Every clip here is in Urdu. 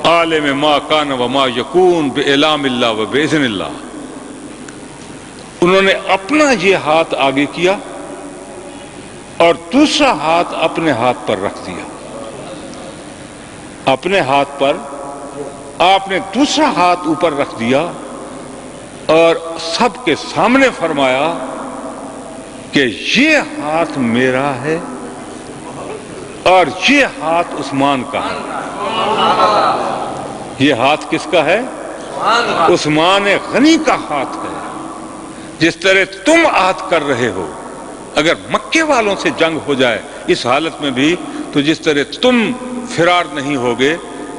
عالم ما کان و ما یکون باعلام اللہ و باذن اللہ. انہوں نے اپنا یہ ہاتھ آگے کیا اور دوسرا ہاتھ اپنے ہاتھ پر رکھ دیا. اپنے ہاتھ پر آپ نے دوسرا ہاتھ اوپر رکھ دیا اور سب کے سامنے فرمایا کہ یہ ہاتھ میرا ہے اور یہ ہاتھ عثمان کا ہے. یہ ہاتھ کس کا ہے؟ عثمان غنی کا ہاتھ ہے. جس طرح تم عہد کر رہے ہو اگر مکے والوں سے جنگ ہو جائے اس حالت میں بھی تو جس طرح تم فرار نہیں ہوگے،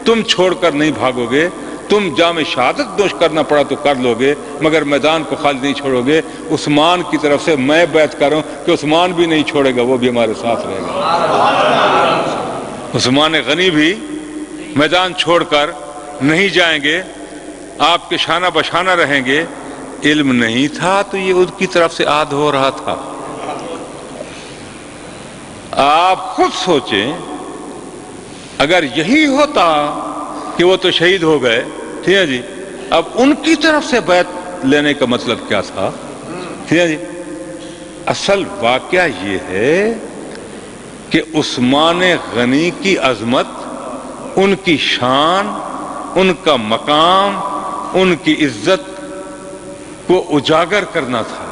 تم چھوڑ کر نہیں بھاگو گے، تم جام شہادت نوش کرنا پڑا تو کر لو گے مگر میدان کو خالی نہیں چھوڑو گے. عثمان کی طرف سے میں بیعت کر رہا ہوں کہ عثمان بھی نہیں چھوڑے گا، وہ بھی ہمارے ساتھ رہے گا. عثمان غنی بھی میدان چھوڑ کر نہیں جائیں گے، آپ کے شانہ بشانہ رہیں گے. علم نہیں تھا تو یہ ان کی طرف سے عہد ہو رہا تھا. آپ خود سوچیں اگر یہی ہوتا کہ وہ تو شہید ہو گئے، ٹھیک ہے جی، اب ان کی طرف سے بیعت لینے کا مطلب کیا تھا؟ ٹھیک ہے جی. اصل واقعہ یہ ہے کہ عثمان غنی کی عظمت، ان کی شان، ان کا مقام، ان کی عزت کو اجاگر کرنا تھا،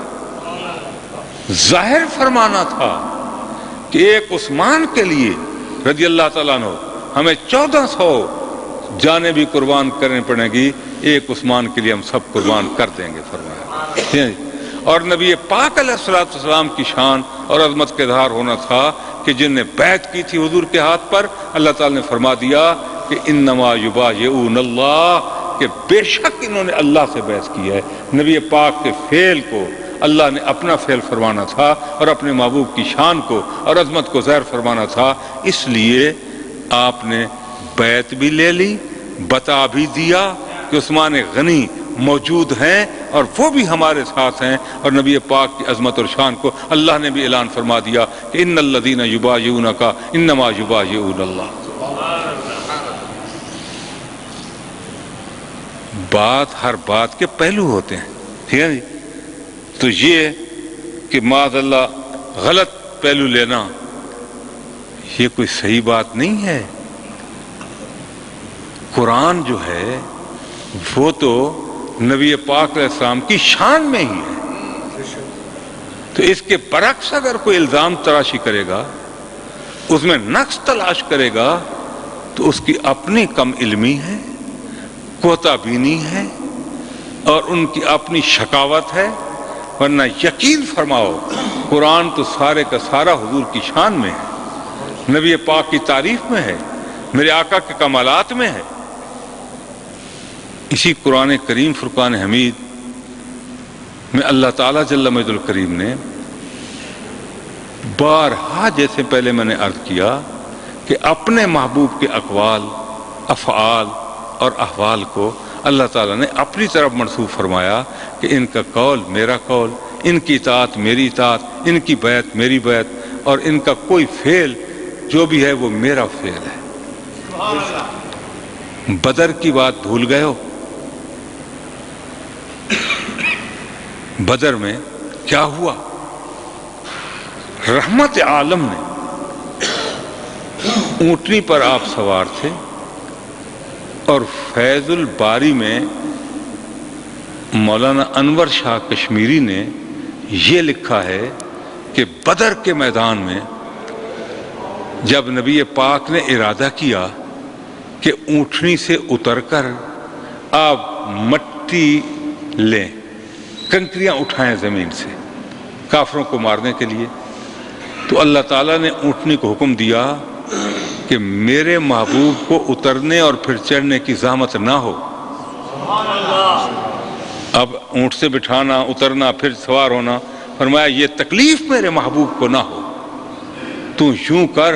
ظاہر فرمانا تھا کہ ایک عثمان کے لیے رضی اللہ تعالیٰ عنہ ہمیں 1400 جانیں بھی قربان کرنے پڑیں گی، ایک عثمان کے لیے ہم سب قربان کر دیں گے فرمایا. اور نبی پاک علیہ الصلوۃ والسلام کی شان اور عظمت کا اظہار ہونا تھا کہ جن نے بیعت کی تھی حضور کے ہاتھ پر، اللہ تعالیٰ نے فرما دیا کہ انما یبایعون اللہ، کہ بے شک انہوں نے اللہ سے بیعت کی ہے. نبی پاک کے فعل کو اللہ نے اپنا فعل فرمانا تھا اور اپنے محبوب کی شان کو اور عظمت کو ظاہر فرمانا تھا، اس لیے آپ نے بیعت بھی لے لی، بتا بھی دیا کہ عثمان غنی موجود ہیں اور وہ بھی ہمارے ساتھ ہیں. اور نبی پاک کی عظمت اور شان کو اللہ نے بھی اعلان فرما دیا کہ ان الذین یبایعونک انما یبایعون اللہ. ہر بات کے پہلو ہوتے ہیں، ٹھیک ہے جی. تو یہ کہ معاذ اللہ غلط پہلو لینا یہ کوئی صحیح بات نہیں ہے. قرآن جو ہے وہ تو نبی پاک علیہ السلام کی شان میں ہی ہے، تو اس کے برعکس اگر کوئی الزام تراشی کرے گا، اس میں نقص تلاش کرے گا، تو اس کی اپنی کم علمی ہے، کوتا بینی ہے اور ان کی اپنی شکاوت ہے. ورنہ یقین فرماؤ قرآن تو سارے کا سارا حضور کی شان میں ہے، نبی پاک کی تعریف میں ہے، میرے آقا کے کمالات میں ہے. اسی قرآن کریم فرقان حمید میں اللہ تعالیٰ جل مجد الکریم نے بارہا، جیسے پہلے میں نے عرض کیا، کہ اپنے محبوب کے اقوال، افعال اور احوال کو اللہ تعالیٰ نے اپنی طرف منسوب فرمایا کہ ان کا قول میرا قول، ان کی اطاعت میری اطاعت، ان کی بیعت میری بیعت، اور ان کا کوئی فعل جو بھی ہے وہ میرا فعل ہے. بدر کی بات بھول گئے ہو؟ بدر میں کیا ہوا؟ رحمت عالم نے اونٹنی پر آپ سوار تھے اور فیض الباری میں مولانا انور شاہ کشمیری نے یہ لکھا ہے کہ بدر کے میدان میں جب نبی پاک نے ارادہ کیا کہ اونٹنی سے اتر کر آپ مٹی لیں، کنکریاں اٹھائیں زمین سے کافروں کو مارنے کے لیے، تو اللہ تعالیٰ نے اونٹنی کو حکم دیا کہ میرے محبوب کو اترنے اور پھر چڑھنے کی زحمت نہ ہو. اب اونٹ سے بٹھانا، اترنا، پھر سوار ہونا، فرمایا یہ تکلیف میرے محبوب کو نہ ہو، تو یوں کر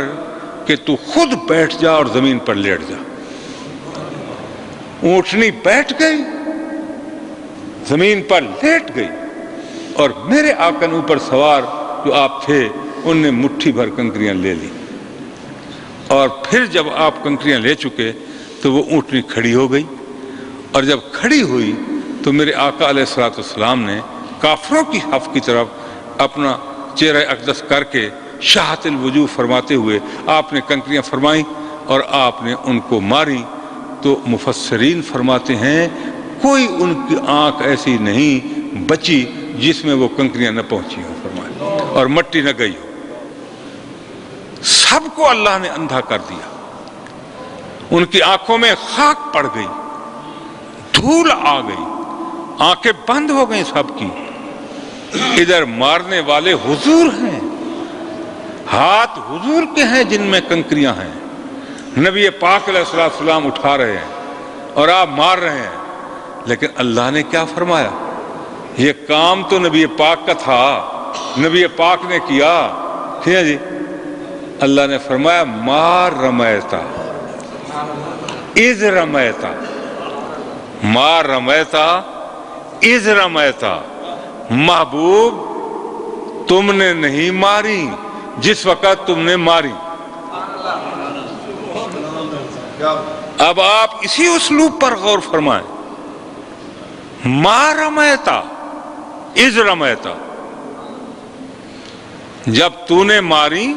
کہ تو خود بیٹھ جا اور زمین پر لیٹ جا. اونٹنی بیٹھ گئی، زمین پر لیٹ گئی، اور میرے آقا نے اوپر سوار جو آپ تھے ان نے مٹھی بھر کنکریاں لے لی. اور پھر جب آپ کنکریاں لے چکے تو وہ اونٹنی کھڑی ہو گئی، اور جب کھڑی ہوئی تو میرے آقا علیہ الصلوۃ والسلام نے کافروں کی صف کی طرف اپنا چہرہ اقدس کر کے شاہت الوجوہ فرماتے ہوئے آپ نے کنکریاں فرمائیں اور آپ نے ان کو ماری۔ تو مفسرین فرماتے ہیں کوئی ان کی آنکھ ایسی نہیں بچی جس میں وہ کنکریاں نہ پہنچی ہوں فرمائے اور مٹی نہ گئی ہو، سب کو اللہ نے اندھا کر دیا، ان کی آنکھوں میں خاک پڑ گئی، دھول آ گئی، آنکھیں بند ہو گئیں سب کی۔ ادھر مارنے والے حضور ہیں، ہاتھ حضور کے ہیں جن میں کنکریاں ہیں، نبی پاک علیہ السلام اٹھا رہے ہیں اور آپ مار رہے ہیں، لیکن اللہ نے کیا فرمایا؟ یہ کام تو نبی پاک کا تھا، نبی پاک نے کیا، ٹھیک ہے جی؟ اللہ نے فرمایا ما رمیتا اذ رمیتا، ما رمیتا اذ رمیتا، محبوب تم نے نہیں ماری جس وقت تم نے ماری۔ اب آپ اسی اسلوب پر غور فرمائیں، ما رمیتا اذ رمیتا، جب تو نے ماری